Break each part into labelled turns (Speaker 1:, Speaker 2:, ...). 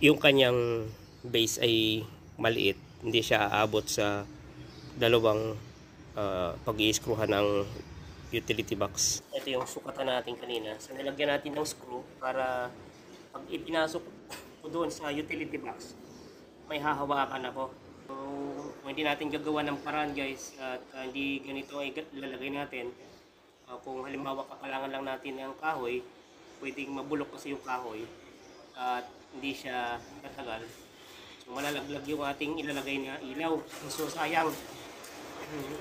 Speaker 1: Yung kanyang base ay maliit, hindi siya aabot sa dalawang pag-i-screwhan ng utility box. Ito yung sukatan natin kanina. So nilagyan natin ng screw para pag ipinasok ko doon sa utility box, may hahawakan ako. So kung hindi natin gagawa ng paraan guys, at hindi ganito ay lalagay natin, kung halimbawa kakalangan lang natin ng kahoy, pwedeng mabulok kasi yung kahoy at hindi siya tatagal. So malalaglag yung ating ilalagay na ilaw. So sayang.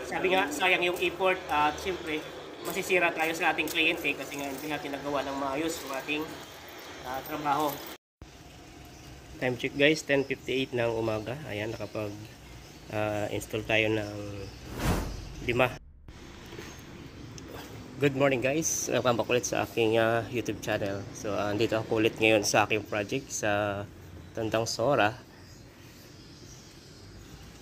Speaker 1: Sabi nga, sayang yung effort at siyempre masisira tayo sa ating kliyente kasi nga hindi natin nagawa ng maayos yung ating trabaho. Time check guys, 10:58 ng umaga. Ayan, nakapag install tayo ng 5. Good morning guys, welcome back ulit sa aking YouTube channel. So andito ako ulit ngayon sa aking project sa Tandang Sora.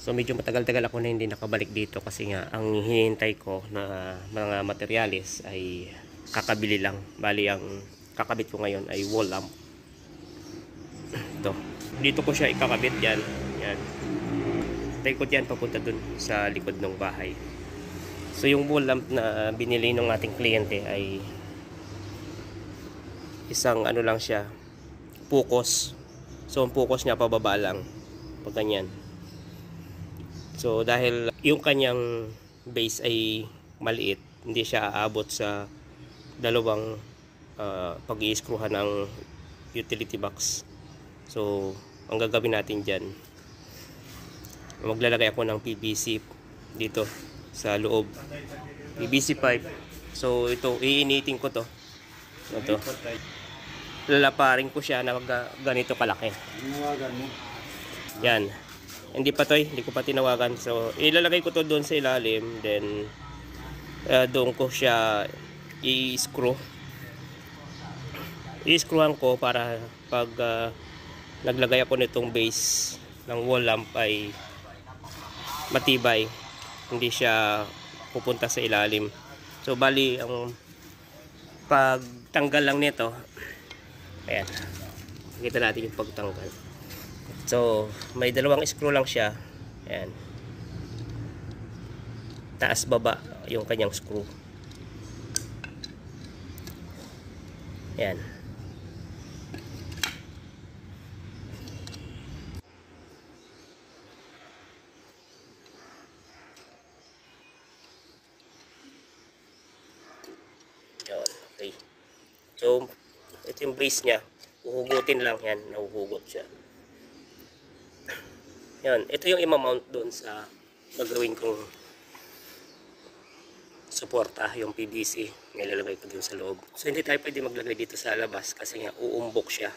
Speaker 1: So medyo matagal-tagal ako na hindi nakabalik dito kasi nga ang hinihintay ko na mga materyales ay kakabili lang. Bali ang kakabit ko ngayon ay wall lamp. Ito. Dito ko siya ikakabit yan. Yan. Taikot yan papunta dun sa likod ng bahay. So yung wall lamp na binili ng ating kliyente ay isang ano lang siya, focus. So ang focus niya pababa lang. Pag ganyan. So dahil yung kanyang base ay maliit, hindi siya aabot sa dalawang pag-i-screwhan ng utility box. So ang gagawin natin dyan, maglalagay ako ng PVC dito sa loob, PVC pipe. So ito, iinitin ko to. Ito. Lalaparin ko siya na ganito kalaki. Yan. Hindi pa to, hindi ko pa tinawagan. So ilalagay ko to doon sa ilalim, then doon ko siya i-screw. I-screwan ko para pag naglagay ako nitong base ng wall lamp ay matibay, hindi siya pupunta sa ilalim. So bali ang pagtanggal lang nito, ayan, nakita natin yung pagtanggal. So may dalawang screw lang siya, ayan, taas baba yung kanyang screw, ayan. Okay. So ito yung base nya, uhugutin lang yan, nahuhugot siya. Yan, ito yung imamount doon sa gagawin kong suporta, yung PVC nilalagay ko doon sa loob. So hindi tayo pwede maglagay dito sa labas kasi nga uumbok siya.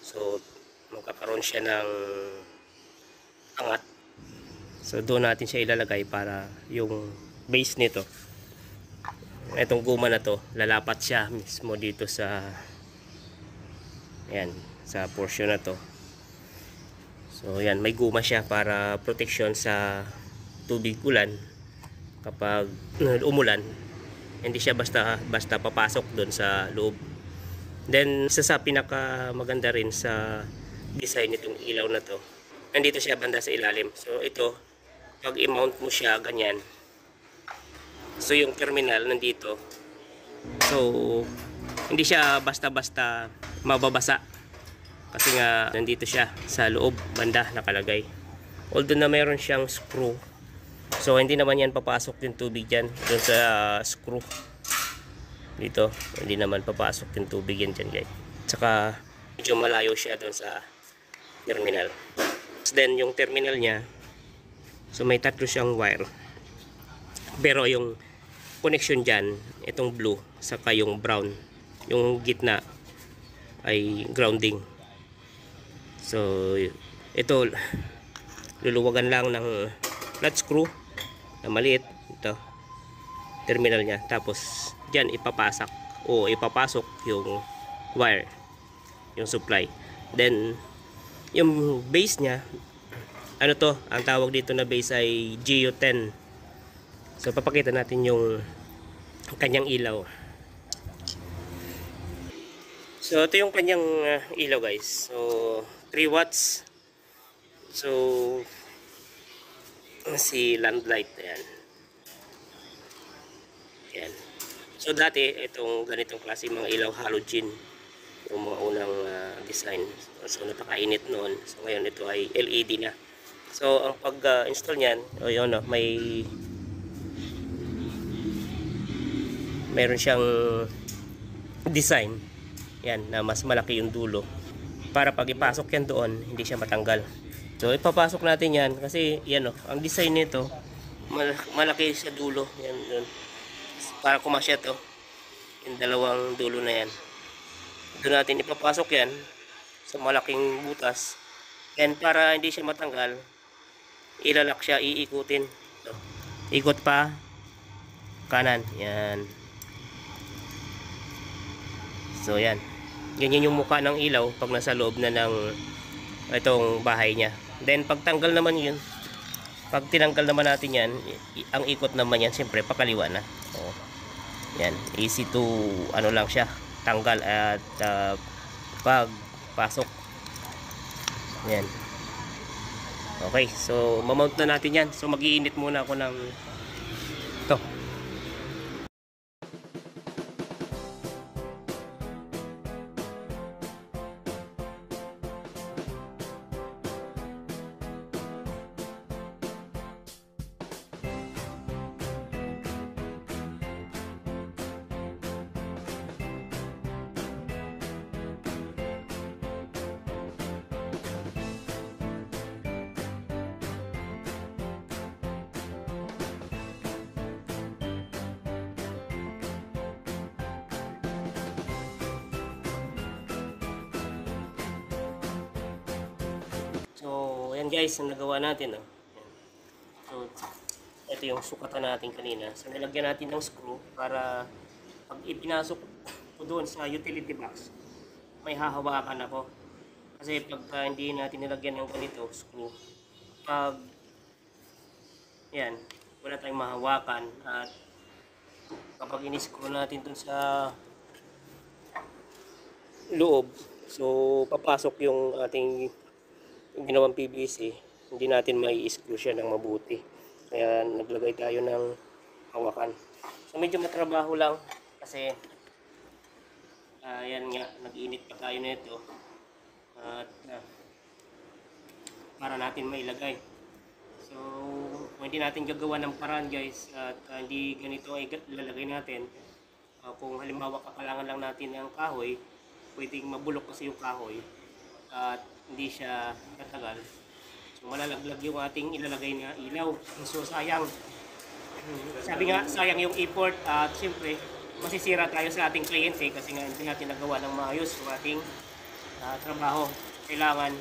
Speaker 1: So magkakaroon siya ng angat. So doon natin siya ilalagay para yung base nito, itong guma na to, lalapat siya mismo dito sa yan, sa portion na to. So yan, may guma siya para protection sa tubig ulan. Kapag umulan, hindi siya basta papasok doon sa loob. Then isa sa pinaka maganda rin sa design nitong ilaw na to, nandito siya banda sa ilalim. So ito, pag i-mount mo siya ganyan, so yung terminal nandito, so hindi siya basta-basta mababasa kasi nga nandito siya sa loob banda nakalagay. Although na mayroon siyang screw, so hindi naman yan papasok yung tubig dyan doon sa screw dito, hindi naman papasok yung tubig yan dyan guys. Tsaka medyo malayo siya doon sa terminal. Then yung terminal nya, so may tatlo siyang wire, pero yung connection dyan, itong blue saka yung brown, yung gitna ay grounding. So ito luluwagan lang ng flat screw na maliit, ito terminal nya, tapos dyan ipapasok yung wire, yung supply. Then yung base nya, ano to, ang tawag dito na base ay GU10. So papakita natin yung kanyang ilaw. So ito yung kanyang ilaw guys. So 3 watts. So si land light. Ayan. Ayan. So dati itong ganitong klase mga ilaw halogen yung mga unang design. So napakainit noon. So ngayon ito ay LED na. So ang pag-install niyan, yun, mayroon siyang design. Yan na mas malaki yung dulo. Para pag ipasok yan doon, hindi siya matanggal. So ipapasok natin yan kasi yan ang design nito malaki sa dulo. Yan doon. Para kumasya to. Yung dalawang dulo na yan. Doon natin ipapasok yan sa malaking butas. And para hindi siya matanggal, ilalak siya, iikutin. So, ikot pa kanan. Yan. So yan. Ganyan yung mukha ng ilaw pag nasa loob na ng itong bahay niya. Then pag tanggal naman yun, pag tinanggal naman natin yan, ang ikot naman yan siyempre pakaliwa na. So, yan, easy to ano lang siya, tanggal at pagpasok. Yan. Okay, so mamount na natin yan. So mag-iinit muna ako ng ito. So, ayan guys, ang nagawa natin. Ayan. So, ito yung sukatan natin kanina. So, nilagyan natin ng screw para pag ipinasok ko doon sa utility box, may hahawakan ako. Kasi pag hindi natin nilagyan ng ganito, screw, pag yan, wala tayong mahawakan. At kapag in-screw natin doon sa loob, so papasok yung ating yung ginawang PVC, hindi natin may screw siya ng mabuti. Kaya naglagay tayo ng hawakan. So medyo matrabaho lang kasi yan nga, nag-init pa tayo nito. At para natin mailagay. So kung hindi natin gagawa ng paraan guys, at hindi ganito ay ilalagay natin, kung halimbawa kakalangan lang natin ng kahoy, pwedeng mabulok kasi yung kahoy at hindi siya tatagal. So malalaglag yung ating ilalagay na ilaw. So sayang. Sabi nga, sayang yung effort at siyempre masisira tayo sa ating kliyente kasi nga hindi natin nagawa ng maayos yung ating trabaho. Kailangan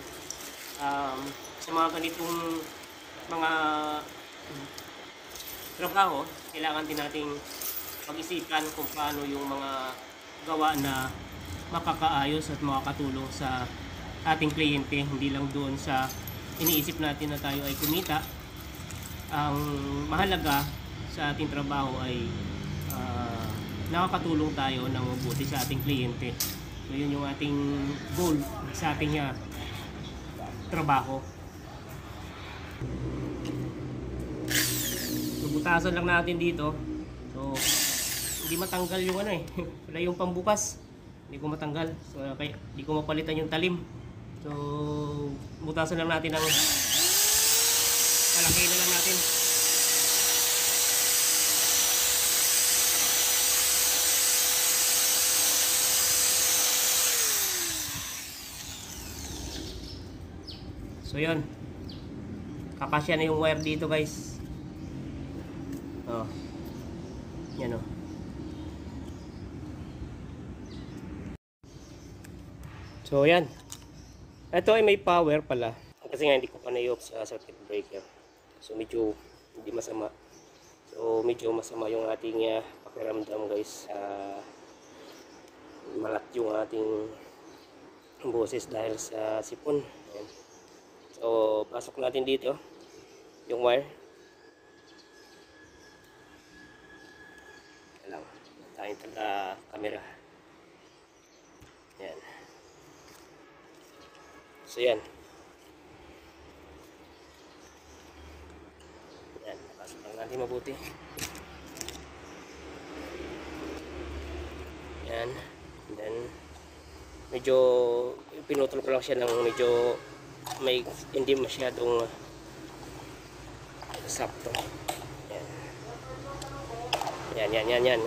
Speaker 1: sa mga ganitong mga trabaho, kailangan din nating pag-isipan kung paano yung mga gawa na makakaayos at makakatulong sa ating kliyente, hindi lang doon sa iniisip natin na tayo ay kumita. Ang mahalaga sa ating trabaho ay nakakatulong tayo ng mabuti sa ating kliyente. So yun yung ating goal sa ating trabaho. So butasan lang natin dito. So hindi matanggal yung wala yung pambukas. Hindi ko matanggal. So kaya hindi ko mapalitan yung talim. So, butasan lang natin ng kalaki na lang natin. So, yun. Kakasya na yung wire dito guys. Oh. Yan o. So, yan. Ito ay may power pala. Kasi nga hindi ko pa na-off sa circuit breaker. So medyo hindi masama. So medyo masama yung ating pakiramdam guys. Malat yung ating boses dahil sa sipon. Ayan. So pasok natin dito yung wire. Alam, tayong taga camera. Ayan. So yan. Yan, pasok lang natin mabuti. Yan. And then medyo pinutol ko lang siya ng medyo may hindi masyadong sakto. Yan. Yan.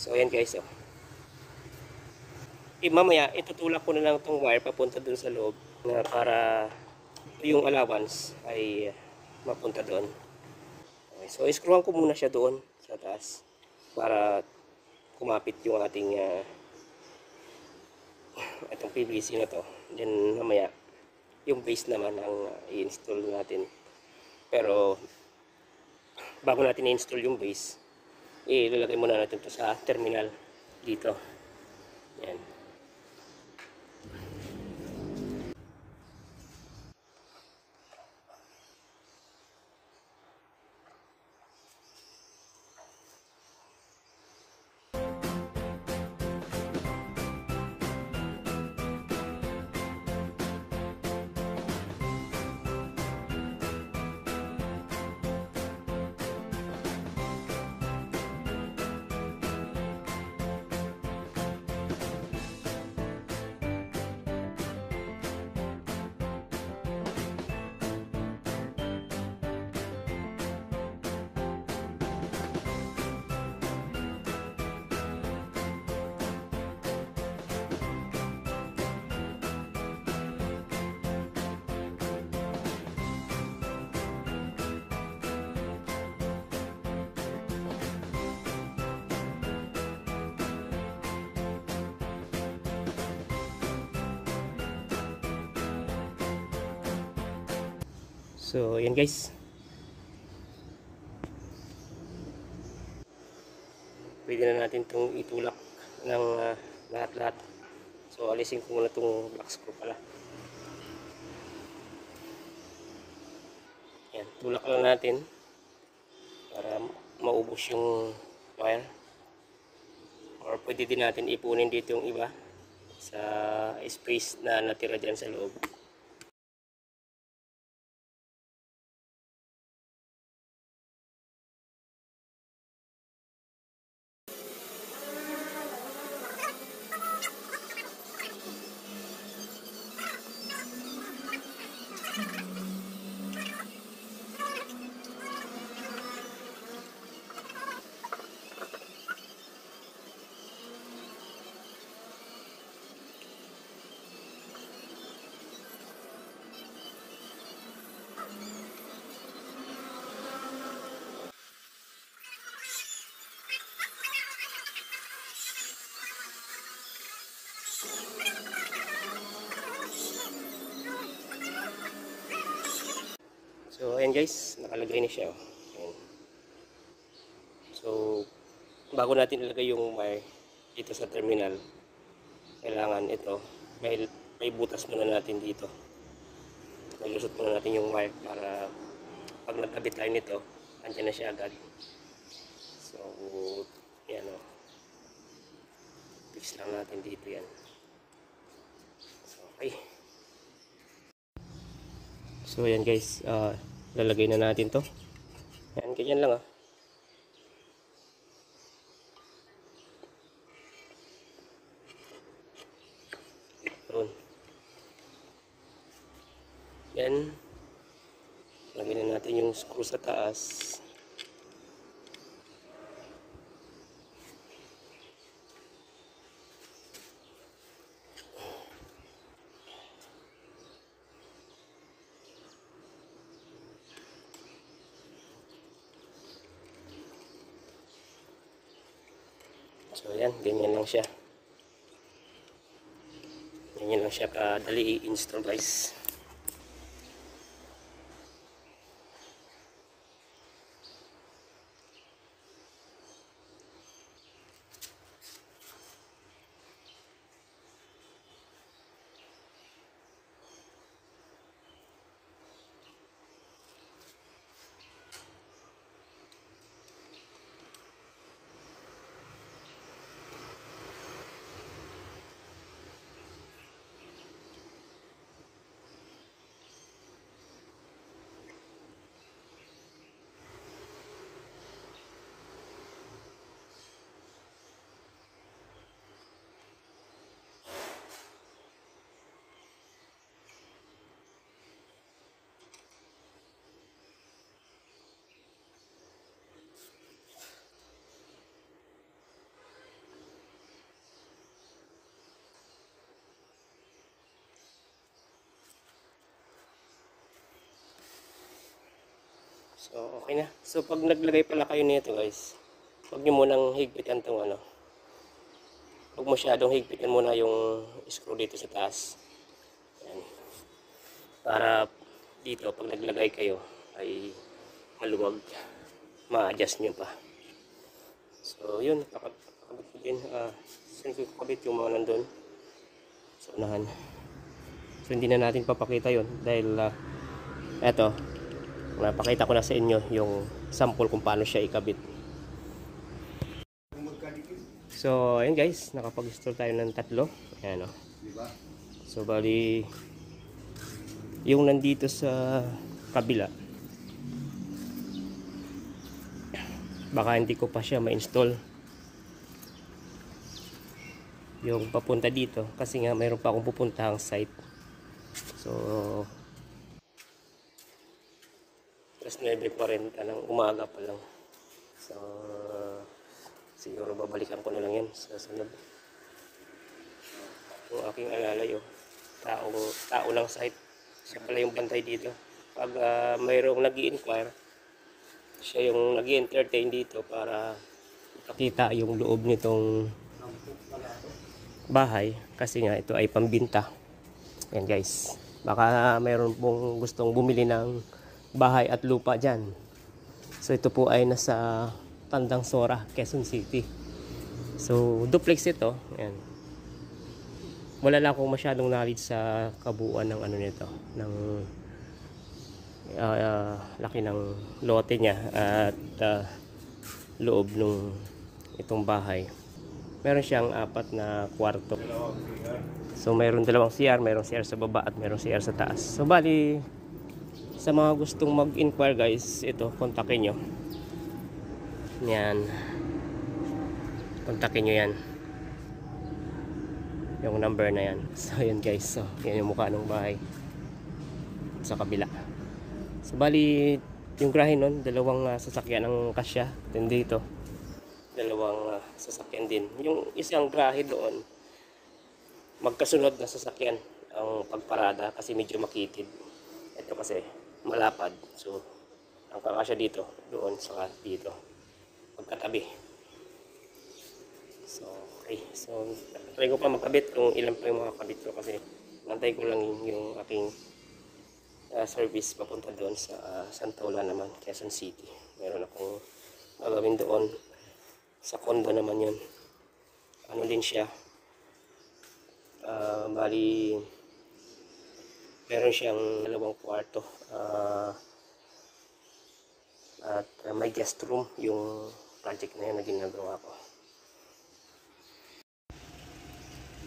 Speaker 1: So yan guys, oh. Mamaya itutulak ko na lang itong wire papunta dun sa loob na para yung allowance ay mapunta doon. Okay, so iscrewan ko muna siya doon sa taas para kumapit yung ating itong PVC na to. Then mamaya yung base naman ang i-install natin. Pero bago natin i-install yung base, ilalagay muna natin to sa terminal dito. Yan. So, yan guys. Pwede na natin itong itulak ng lahat-lahat. So, alisin ko muna itong black screw pala. Yan, tulak lang natin para maubos yung wire. Or pwede din natin ipunin dito yung iba sa space na natira dyan sa loob. So, ayan guys, nakalagay na siya. Ayan. So, bago natin ilagay yung wire dito sa terminal, kailangan ito, may butas muna natin dito. Nalusot muna natin yung wire para pag nagkabit tayo nito, andyan na siya agad. So, yan o. Fix lang natin dito yan. So, okay. So, yan guys, lalagay na natin to. Yan, ganyan lang Yan, lagay na natin yung screw sa taas. So yan, ganyan lang siya. Ganyan lang siya kadali i-install guys. So okay na. So pag naglagay pala kayo nito guys, huwag nyo munang higpitan tong ano. Huwag masyadong higpitan muna yung screw dito sa taas. Yan. Para dito pag naglagay kayo ay maluwag. Ma-adjust nyo pa. So yun, kakabit ko din. Saan ko kakabit yung mga nandun sa unahan. So hindi na natin papakita yun dahil eto, napakita ko na sa inyo yung sample kung paano siya ikabit. So ayun guys, nakapag-install tayo ng tatlo. Ayan o. So bali yung nandito sa kabila, baka hindi ko pa siya ma-install yung papunta dito kasi nga mayroon pa akong pupuntahang site. So alas 9 pa rin, ng umaga pa lang. So siguro babalikan ko na lang yan sa sunod. Yung aking alalay, tao lang site, siya pala yung bantay dito. Pag mayroong nag-i-inquire, siya yung nag-i-entertain dito para makita yung loob nitong bahay kasi nga ito ay pambinta. Yan guys, baka mayroon pong gustong bumili ng bahay at lupa dyan. So ito po ay nasa Tandang Sora, Quezon City. So duplex ito. Yan. Wala lang akong masyadong knowledge sa kabuuan ng ano nito, ng laki ng lote niya at loob nung itong bahay. Meron siyang 4 na kwarto. So mayroon dalawang CR, mayroong CR sa baba at mayroong CR sa taas. So bali sa mga gustong mag-inquire guys, ito kontakin nyo. Yan. Kontakin nyo yan. Yung number na yan. So yan guys, so yan yung mukha ng bahay sa kabila. So bali yung grahin nun, dalawang sasakyan ang kasya. Then dito dalawang sasakyan din. Yung isang grahe doon, magkasunod na sasakyan ang pagparada kasi medyo makitid. Ito kasi malapad. So ang kakasya dito, doon, saka dito. Magkatabi. So okay. So try ko pa magkabit kung ilan pa yung mga kabit ko kasi nantay ko lang yung aking service papunta doon sa Santolan naman, Quezon City. Meron akong gagawin doon. Sa condo naman yun. Ano din siya. Bali meron siyang 2 kwarto. At may guest room yung project na yun na ginagawa ko.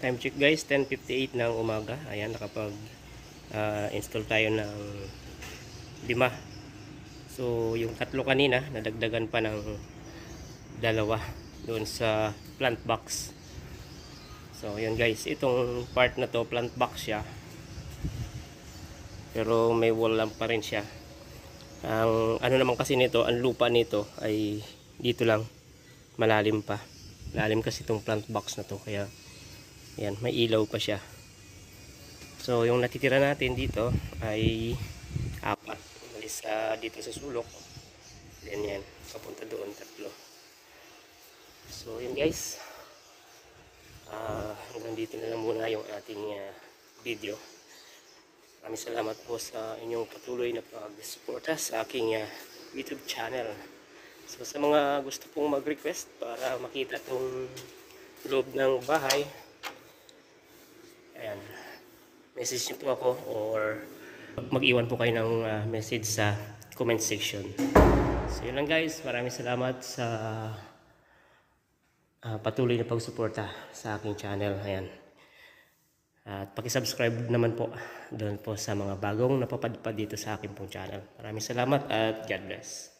Speaker 1: Time check guys, 10:58 ng umaga. Ayan, nakapag install tayo ng 5. So yung 3 kanina nadagdagan pa ng 2 doon sa plant box. So yun guys, itong part na to plant box siya, pero may wall lang pa rin siya. Ang ano naman kasi nito, ang lupa nito ay dito lang, malalim pa. Malalim kasi itong plant box na to, kaya yan, may ilaw pa siya. So yung natitira natin dito ay 4. Umalis dito sa sulok, then yan, papunta doon 3. So yun guys, hanggang dito na lang muna yung ating video. Maraming salamat po sa inyong patuloy na pag-suporta sa aking YouTube channel. So sa mga gusto pong mag-request para makita itong loob ng bahay, ayan, message niyo po ako or mag-iwan po kayo ng message sa comment section. So yun lang guys, maraming salamat sa patuloy na pagsuporta sa aking channel. Ayan. At paki-subscribe naman po doon po sa mga bagong napapadpad dito sa aking pong channel. Maraming salamat at God bless.